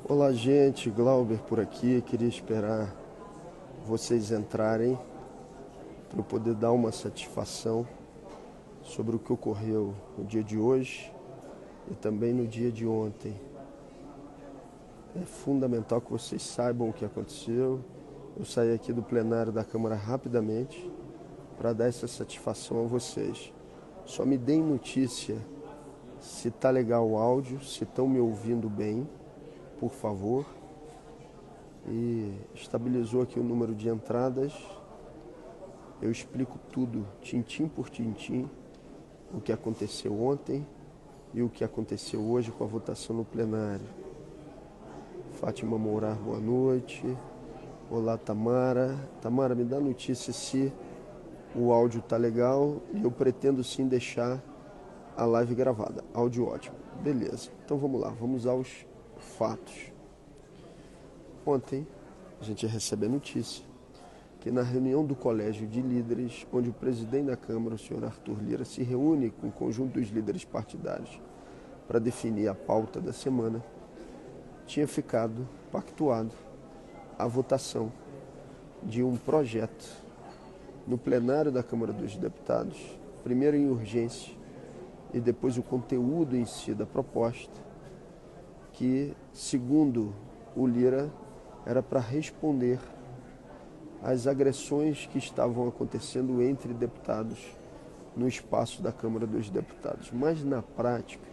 Olá, gente, Glauber por aqui. Queria esperar vocês entrarem para eu poder dar uma satisfação sobre o que ocorreu no dia de hoje e também no dia de ontem. É fundamental que vocês saibam o que aconteceu. Eu saí aqui do plenário da Câmara rapidamente para dar essa satisfação a vocês. Só me deem notícia se tá legal o áudio, se estão me ouvindo bem, por favor. E estabilizou aqui o número de entradas. Eu explico tudo, tintim por tintim, o que aconteceu ontem e o que aconteceu hoje com a votação no plenário. Fátima Mourar, boa noite. Olá, Tamara. Tamara, me dá notícia se o áudio tá legal e eu pretendo sim deixar a live gravada. Áudio ótimo. Beleza. Então vamos lá, vamos aos fatos. Ontem a gente recebe a notícia que na reunião do Colégio de Líderes, onde o presidente da Câmara, o senhor Arthur Lira, se reúne com o conjunto dos líderes partidários para definir a pauta da semana, tinha ficado pactuado a votação de um projeto no plenário da Câmara dos Deputados, primeiro em urgência e depois o conteúdo em si da proposta, que, segundo o Lira, era para responder às agressões que estavam acontecendo entre deputados no espaço da Câmara dos Deputados. Mas, na prática,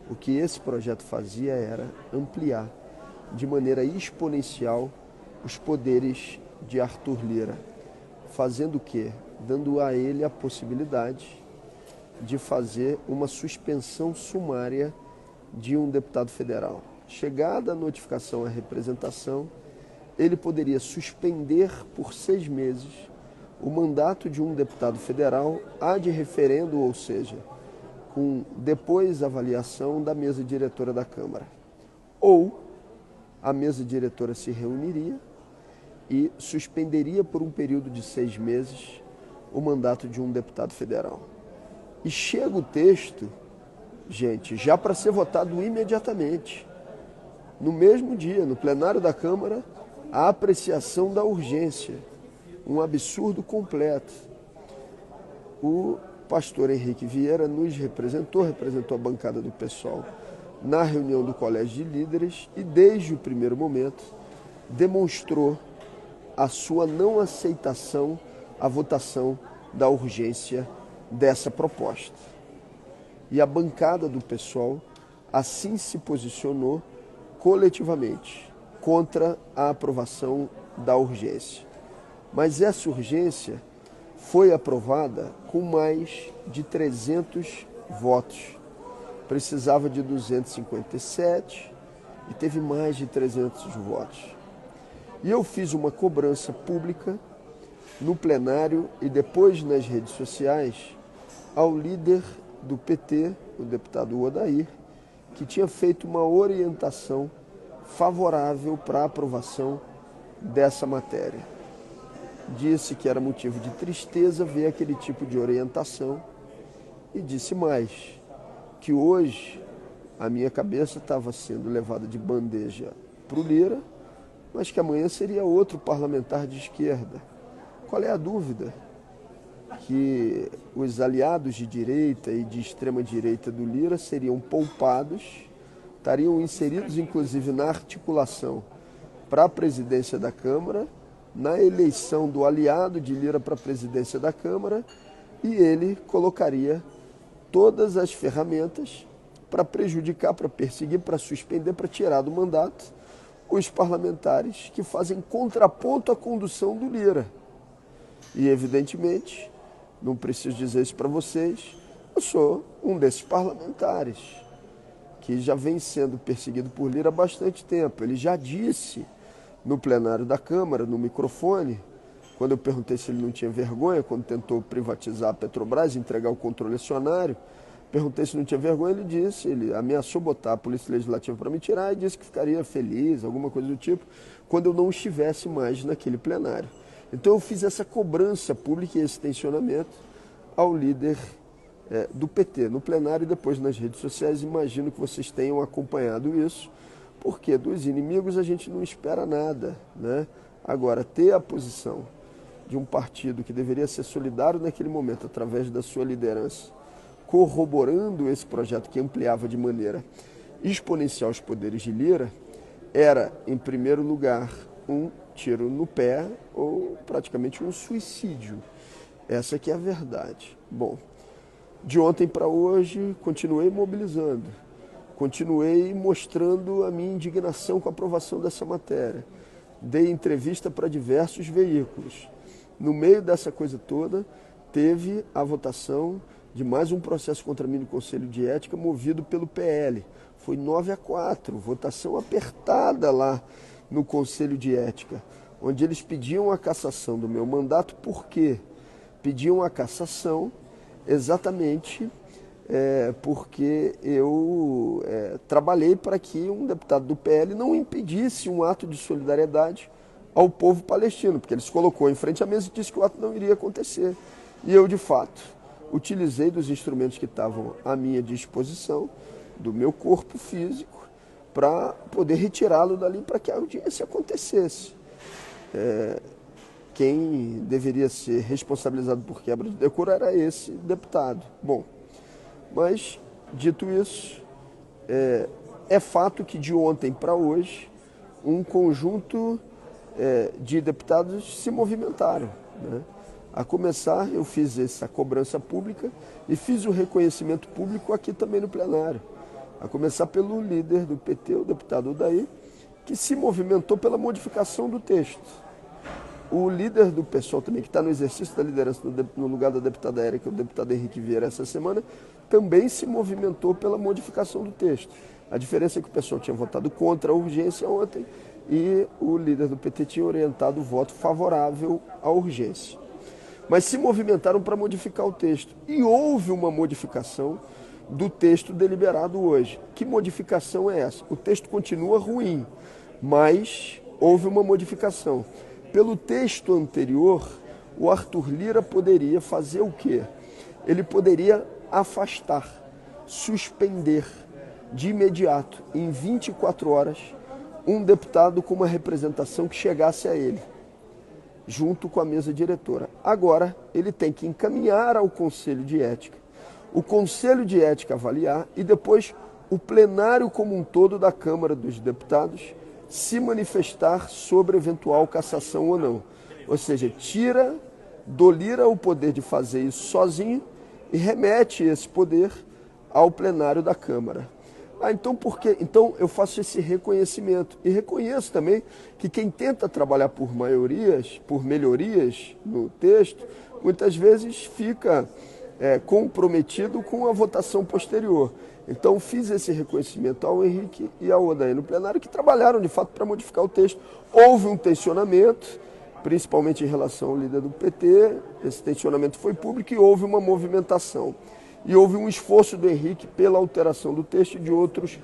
o que esse projeto fazia era ampliar de maneira exponencial os poderes de Arthur Lira, fazendo o quê? Dando a ele a possibilidade de fazer uma suspensão sumária de um deputado federal. Chegada a notificação à representação, ele poderia suspender por 6 meses o mandato de um deputado federal ad referendo, ou seja, com depois avaliação da mesa diretora da Câmara. Ou a mesa diretora se reuniria e suspenderia por um período de 6 meses o mandato de um deputado federal. E chega o texto, gente, já para ser votado imediatamente. No mesmo dia, no plenário da Câmara, a apreciação da urgência. Um absurdo completo. O pastor Henrique Vieira nos representou a bancada do PSOL na reunião do Colégio de Líderes e, desde o primeiro momento, demonstrou a sua não aceitação à votação da urgência dessa proposta. E a bancada do PSOL assim se posicionou coletivamente contra a aprovação da urgência. Mas essa urgência foi aprovada com mais de 300 votos. Precisava de 257 e teve mais de 300 votos. E eu fiz uma cobrança pública no plenário e depois nas redes sociais ao líder do PT, o deputado Odair, que tinha feito uma orientação favorável para a aprovação dessa matéria. Disse que era motivo de tristeza ver aquele tipo de orientação e disse mais, que hoje a minha cabeça estava sendo levada de bandeja para o Lira, mas que amanhã seria outro parlamentar de esquerda. Qual é a dúvida? Que os aliados de direita e de extrema-direita do Lira seriam poupados, estariam inseridos inclusive na articulação para a presidência da Câmara, na eleição do aliado de Lira para a presidência da Câmara, e ele colocaria todas as ferramentas para prejudicar, para perseguir, para suspender, para tirar do mandato os parlamentares que fazem contraponto à condução do Lira. E, evidentemente, não preciso dizer isso para vocês, eu sou um desses parlamentares que já vem sendo perseguido por Lira há bastante tempo. Ele já disse no plenário da Câmara, no microfone, quando eu perguntei se ele não tinha vergonha, quando tentou privatizar a Petrobras, entregar o controle acionário, perguntei se não tinha vergonha, ele disse, ele ameaçou botar a Polícia Legislativa para me tirar e disse que ficaria feliz, alguma coisa do tipo, quando eu não estivesse mais naquele plenário. Então eu fiz essa cobrança pública e esse tensionamento ao líder do PT, no plenário e depois nas redes sociais. Imagino que vocês tenham acompanhado isso, Porque dos inimigos a gente não espera nada, né? Agora, ter a posição de um partido que deveria ser solidário naquele momento, através da sua liderança, corroborando esse projeto que ampliava de maneira exponencial os poderes de Lira, era, em primeiro lugar, um tiro no pé ou praticamente um suicídio. Essa que é a verdade. Bom, de ontem para hoje, continuei mobilizando, continuei mostrando a minha indignação com a aprovação dessa matéria. Dei entrevista para diversos veículos. No meio dessa coisa toda, teve a votação de mais um processo contra mim no Conselho de Ética, movido pelo PL. Foi 9-4, votação apertada lá no Conselho de Ética, onde eles pediam a cassação do meu mandato. Por quê? Pediam a cassação exatamente porque eu trabalhei para que um deputado do PL não impedisse um ato de solidariedade ao povo palestino, porque ele se colocou em frente à mesa e disse que o ato não iria acontecer. E eu, de fato, utilizei dos instrumentos que estavam à minha disposição, do meu corpo físico, para poder retirá-lo dali para que a audiência acontecesse. Quem deveria ser responsabilizado por quebra de decoro era esse deputado. Bom, mas, dito isso, é fato que de ontem para hoje, um conjunto de deputados se movimentaram, né? A começar, eu fiz essa cobrança pública e fiz o reconhecimento público aqui também no plenário. A começar pelo líder do PT, o deputado Odair, que se movimentou pela modificação do texto. O líder do PSOL também, que está no exercício da liderança no lugar da deputada Érica, o deputado Henrique Vieira, essa semana, também se movimentou pela modificação do texto. A diferença é que o PSOL tinha votado contra a urgência ontem e o líder do PT tinha orientado o voto favorável à urgência. Mas se movimentaram para modificar o texto. E houve uma modificação do texto deliberado hoje. Que modificação é essa? O texto continua ruim, mas houve uma modificação. Pelo texto anterior, o Arthur Lira poderia fazer o quê? Ele poderia afastar, suspender de imediato, em 24 horas, um deputado com uma representação que chegasse a ele, junto com a mesa diretora. Agora, ele tem que encaminhar ao Conselho de Ética, o Conselho de Ética avaliar e depois o plenário como um todo da Câmara dos Deputados se manifestar sobre eventual cassação ou não. Ou seja, tira do Lira o poder de fazer isso sozinho e remete esse poder ao plenário da Câmara. Então por quê? Então eu faço esse reconhecimento e reconheço também que quem tenta trabalhar por maiorias, por melhorias no texto, muitas vezes fica comprometido com a votação posterior. Então fiz esse reconhecimento ao Henrique e ao Odair no plenário, que trabalharam de fato para modificar o texto. Houve um tensionamento, principalmente em relação ao líder do PT, esse tensionamento foi público e houve uma movimentação. E houve um esforço do Henrique pela alteração do texto e de outros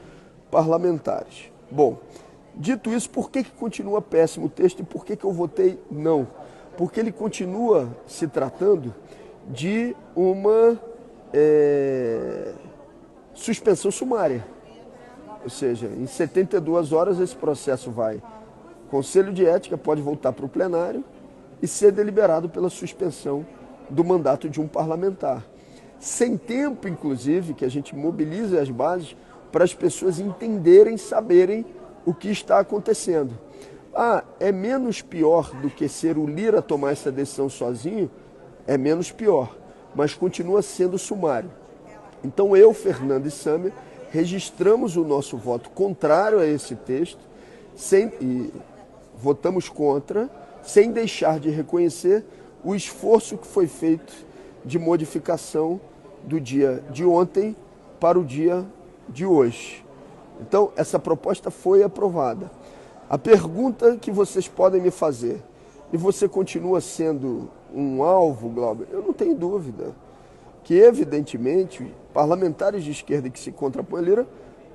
parlamentares. Bom, dito isso, por que continua péssimo o texto e por que eu votei não? Porque ele continua se tratando de uma suspensão sumária. Ou seja, em 72 horas esse processo vai. O Conselho de Ética pode voltar para o plenário e ser deliberado pela suspensão do mandato de um parlamentar. Sem tempo, inclusive, que a gente mobilize as bases para as pessoas entenderem, saberem o que está acontecendo. É menos pior do que ser o Lira tomar essa decisão sozinho? É menos pior, mas continua sendo sumário. Então eu, Fernando e Sâmia, registramos o nosso voto contrário a esse texto e votamos contra, sem deixar de reconhecer o esforço que foi feito de modificação do dia de ontem para o dia de hoje. Então, essa proposta foi aprovada. A pergunta que vocês podem me fazer, e você continua sendo um alvo, Glauber? Eu não tenho dúvida que, evidentemente, parlamentares de esquerda que se contrapõem a Lira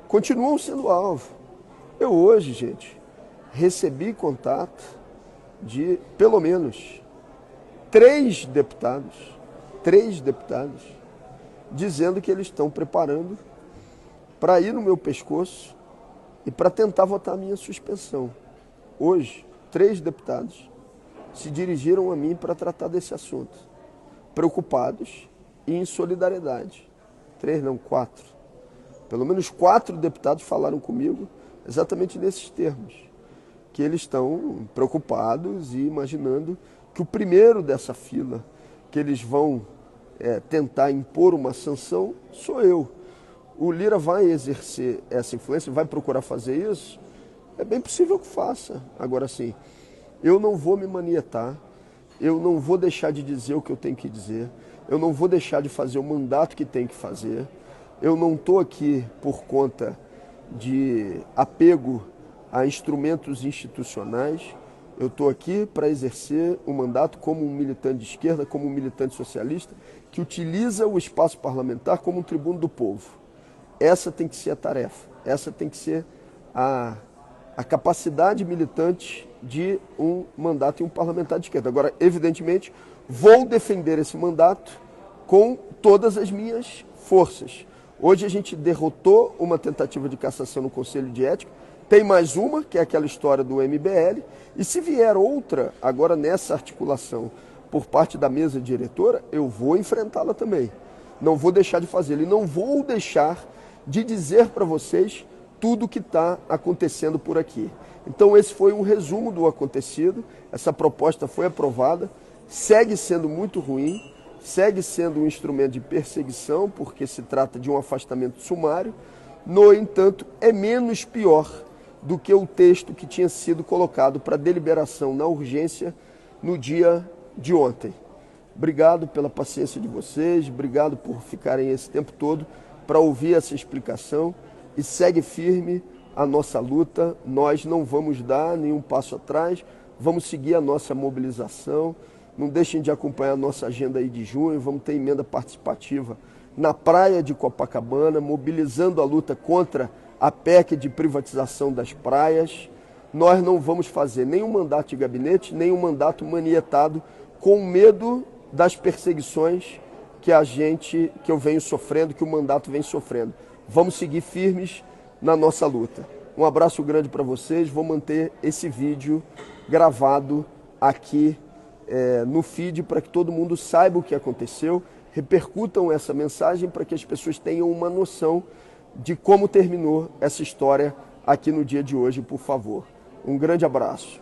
continuam sendo alvo. Eu hoje, gente, recebi contato de, pelo menos, três deputados, dizendo que eles estão preparando para ir no meu pescoço e para tentar votar a minha suspensão. Hoje, 3 deputados se dirigiram a mim para tratar desse assunto, preocupados e em solidariedade. 3 não, 4. Pelo menos 4 deputados falaram comigo exatamente nesses termos, que eles estão preocupados e imaginando que o primeiro dessa fila que eles vão tentar impor uma sanção sou eu. O Lira vai exercer essa influência, vai procurar fazer isso? É bem possível que faça. Agora sim, eu não vou me manietar, eu não vou deixar de dizer o que eu tenho que dizer, eu não vou deixar de fazer o mandato que tenho que fazer. Eu não estou aqui por conta de apego a instrumentos institucionais, eu estou aqui para exercer o mandato como um militante de esquerda, como um militante socialista, que utiliza o espaço parlamentar como um tribuno do povo. Essa tem que ser a tarefa, essa tem que ser a capacidade militante de um mandato e um parlamentar de esquerda. Agora, evidentemente, vou defender esse mandato com todas as minhas forças. Hoje a gente derrotou uma tentativa de cassação no Conselho de Ética, tem mais uma, que é aquela história do MBL, e se vier outra, agora nessa articulação, por parte da mesa diretora, eu vou enfrentá-la também. Não vou deixar de fazê-lo e não vou deixar de dizer para vocês tudo o que está acontecendo por aqui. Então esse foi um resumo do acontecido, essa proposta foi aprovada, segue sendo muito ruim, segue sendo um instrumento de perseguição, porque se trata de um afastamento sumário, no entanto, é menos pior do que o texto que tinha sido colocado para deliberação na urgência no dia de ontem. Obrigado pela paciência de vocês, obrigado por ficarem esse tempo todo para ouvir essa explicação e segue firme a nossa luta. Nós não vamos dar nenhum passo atrás, vamos seguir a nossa mobilização. Não deixem de acompanhar a nossa agenda aí de junho, vamos ter emenda participativa na praia de Copacabana, mobilizando a luta contra a PEC de privatização das praias. Nós não vamos fazer nenhum mandato de gabinete, nenhum mandato manietado, com medo das perseguições que eu venho sofrendo, que o mandato vem sofrendo. Vamos seguir firmes na nossa luta. Um abraço grande para vocês, vou manter esse vídeo gravado aqui no feed para que todo mundo saiba o que aconteceu, repercutam essa mensagem para que as pessoas tenham uma noção de como terminou essa história aqui no dia de hoje, por favor. Um grande abraço.